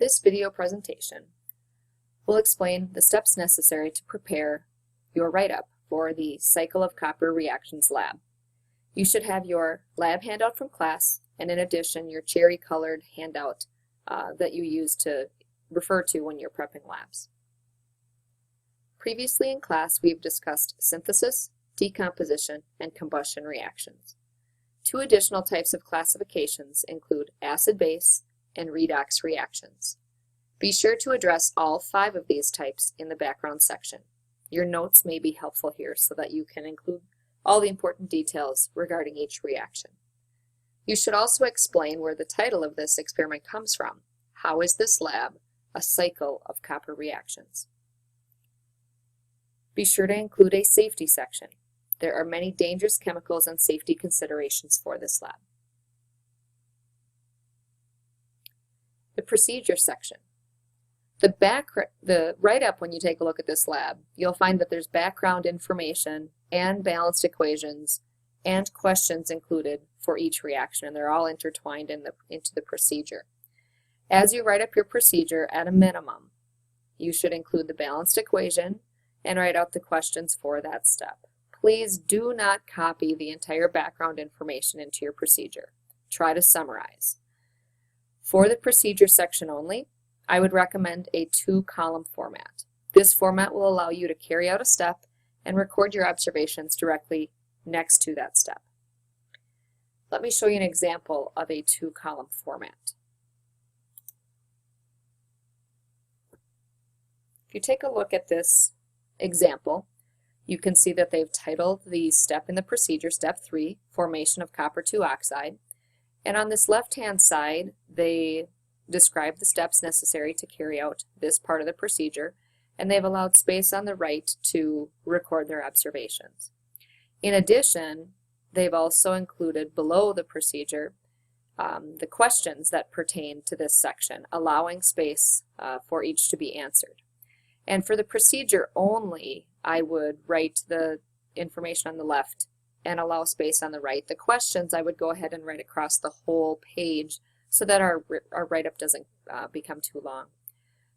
This video presentation will explain the steps necessary to prepare your write-up for the Cycle of Copper Reactions lab. You should have your lab handout from class, and in addition, your cherry-colored handout that you use to refer to when you're prepping labs. Previously in class, we've discussed synthesis, decomposition, and combustion reactions. Two additional types of classifications include acid-base and redox reactions. Be sure to address all 5 of these types in the background section. Your notes may be helpful here so that you can include all the important details regarding each reaction. You should also explain where the title of this experiment comes from. How is this lab a cycle of copper reactions? Be sure to include a safety section. There are many dangerous chemicals and safety considerations for this lab. The procedure section. The write-up, when you take a look at this lab, you'll find that there's background information and balanced equations and questions included for each reaction, and they're all intertwined into the procedure. As you write up your procedure, at a minimum, you should include the balanced equation and write out the questions for that step. Please do not copy the entire background information into your procedure. Try to summarize. For the procedure section only, I would recommend a 2-column format. This format will allow you to carry out a step and record your observations directly next to that step. Let me show you an example of a 2-column format. If you take a look at this example, you can see that they've titled the step in the procedure, Step 3, Formation of Copper 2 Oxide. And on this left-hand side, they describe the steps necessary to carry out this part of the procedure, and they've allowed space on the right to record their observations. In addition, they've also included below the procedure the questions that pertain to this section, allowing space for each to be answered. And for the procedure only, I would write the information on the left and allow space on the right. The questions I would go ahead and write across the whole page so that our write-up doesn't become too long.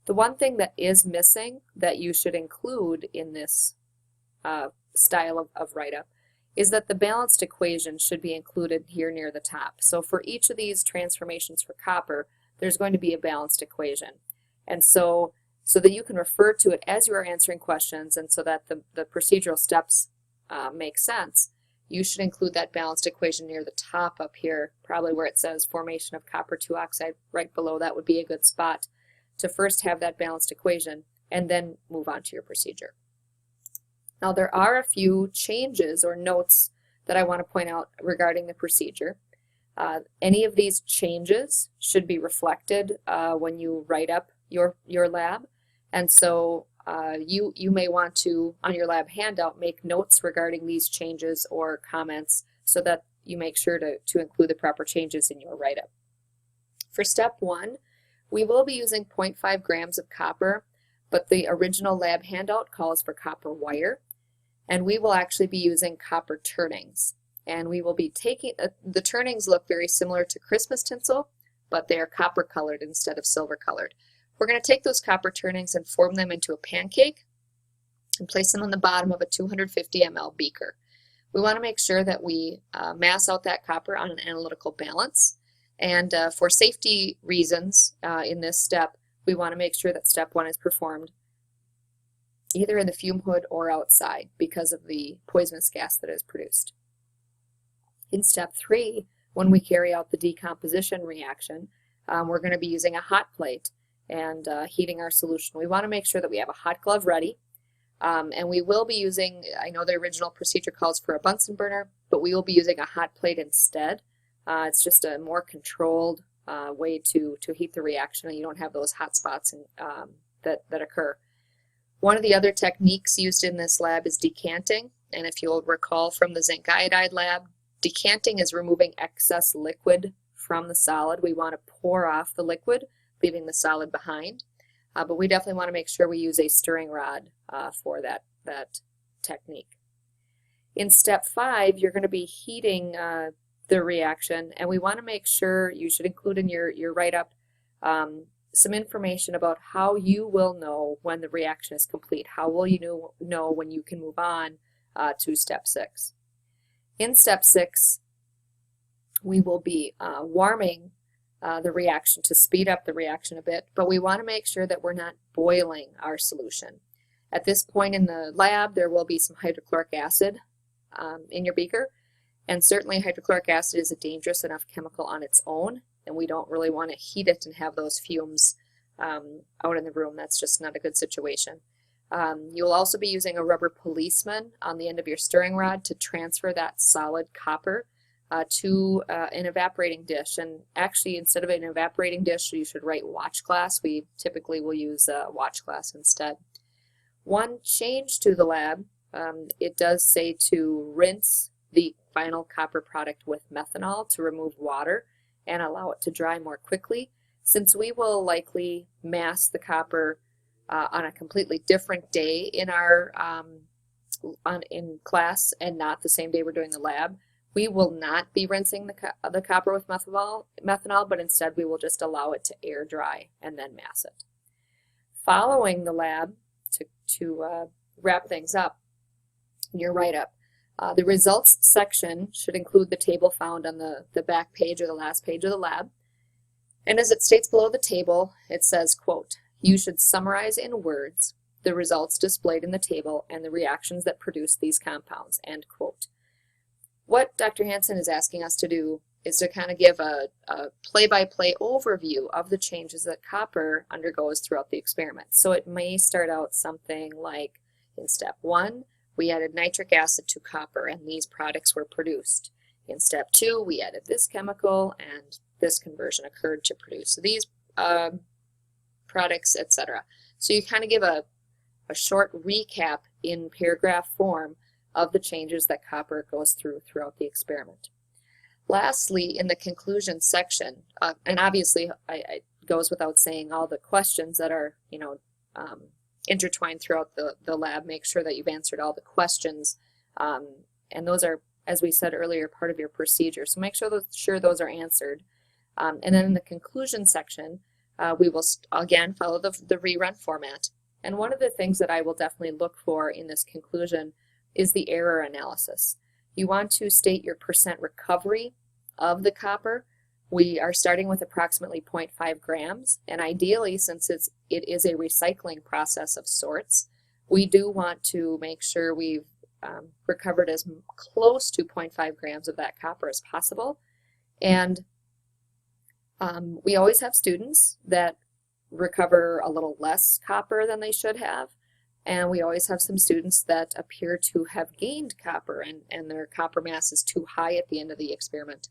The one thing that is missing that you should include in this style of write-up is that the balanced equation should be included here near the top. So for each of these transformations for copper, there's going to be a balanced equation. And so that you can refer to it as you are answering questions and so that the procedural steps make sense, you should include that balanced equation near the top up here, probably where it says formation of copper 2 oxide. Right below that would be a good spot to first have that balanced equation and then move on to your procedure. Now there are a few changes or notes that I want to point out regarding the procedure. Any of these changes should be reflected when you write up your lab. And so you may want to, on your lab handout, make notes regarding these changes or comments so that you make sure to include the proper changes in your write-up. For step 1, we will be using 0.5 grams of copper, but the original lab handout calls for copper wire. And we will actually be using copper turnings. And we will be taking, the turnings look very similar to Christmas tinsel, but they are copper colored instead of silver colored. We're going to take those copper turnings and form them into a pancake and place them on the bottom of a 250 ml beaker. We want to make sure that we mass out that copper on an analytical balance. And for safety reasons in this step, we want to make sure that step 1 is performed either in the fume hood or outside because of the poisonous gas that is produced. In step 3, when we carry out the decomposition reaction, we're going to be using a hot plate and heating our solution. We want to make sure that we have a hot glove ready, and we will be using, I know the original procedure calls for a Bunsen burner, but we will be using a hot plate instead. It's just a more controlled way to heat the reaction, and you don't have those hot spots that occur. One of the other techniques used in this lab is decanting, and if you'll recall from the zinc iodide lab, decanting is removing excess liquid from the solid. We want to pour off the liquid, leaving the solid behind, but we definitely want to make sure we use a stirring rod for that technique. In step 5, you're going to be heating the reaction, and we want to make sure, you should include in your write-up some information about how you will know when the reaction is complete. How will you know when you can move on to step 6? In step 6, we will be warming the reaction to speed up the reaction a bit, but we want to make sure that we're not boiling our solution. At this point in the lab, there will be some hydrochloric acid in your beaker, and certainly hydrochloric acid is a dangerous enough chemical on its own, and we don't really want to heat it and have those fumes out in the room. That's just not a good situation. You'll also be using a rubber policeman on the end of your stirring rod to transfer that solid copper to an evaporating dish. And actually, instead of an evaporating dish, you should write watch glass. We typically will use watch glass instead. One change to the lab, it does say to rinse the final copper product with methanol to remove water and allow it to dry more quickly. Since we will likely mass the copper on a completely different day in our in class and not the same day we're doing the lab, we will not be rinsing the copper with methanol, but instead we will just allow it to air dry and then mass it. Following the lab, to wrap things up, your write-up, the results section should include the table found on the back page or the last page of the lab. And as it states below the table, it says, quote, "You should summarize in words the results displayed in the table and the reactions that produce these compounds," end quote. What Dr. Hansen is asking us to do is to kind of give a play-by-play overview of the changes that copper undergoes throughout the experiment. So it may start out something like, in step 1, we added nitric acid to copper and these products were produced. In step 2, we added this chemical and this conversion occurred to produce these products, etc. So you kind of give a short recap in paragraph form of the changes that copper goes throughout the experiment. Lastly, in the conclusion section, and obviously it goes without saying all the questions that are intertwined throughout the lab, make sure that you've answered all the questions, and those are, as we said earlier, part of your procedure. So make sure those are answered. And then in the conclusion section, we will again follow the rerun format. And one of the things that I will definitely look for in this conclusion is the error analysis. You want to state your % recovery of the copper. We are starting with approximately 0.5 grams, and ideally, since it is a recycling process of sorts, we do want to make sure we've recovered as close to 0.5 grams of that copper as possible. And we always have students that recover a little less copper than they should have. And we always have some students that appear to have gained copper and their copper mass is too high at the end of the experiment.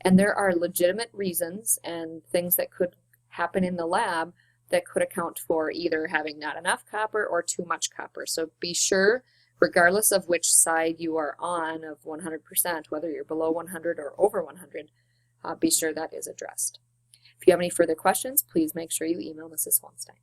And there are legitimate reasons and things that could happen in the lab that could account for either having not enough copper or too much copper. So be sure, regardless of which side you are on of 100%, whether you're below 100 or over 100, be sure that is addressed. If you have any further questions, please make sure you email Mrs. Holmstein.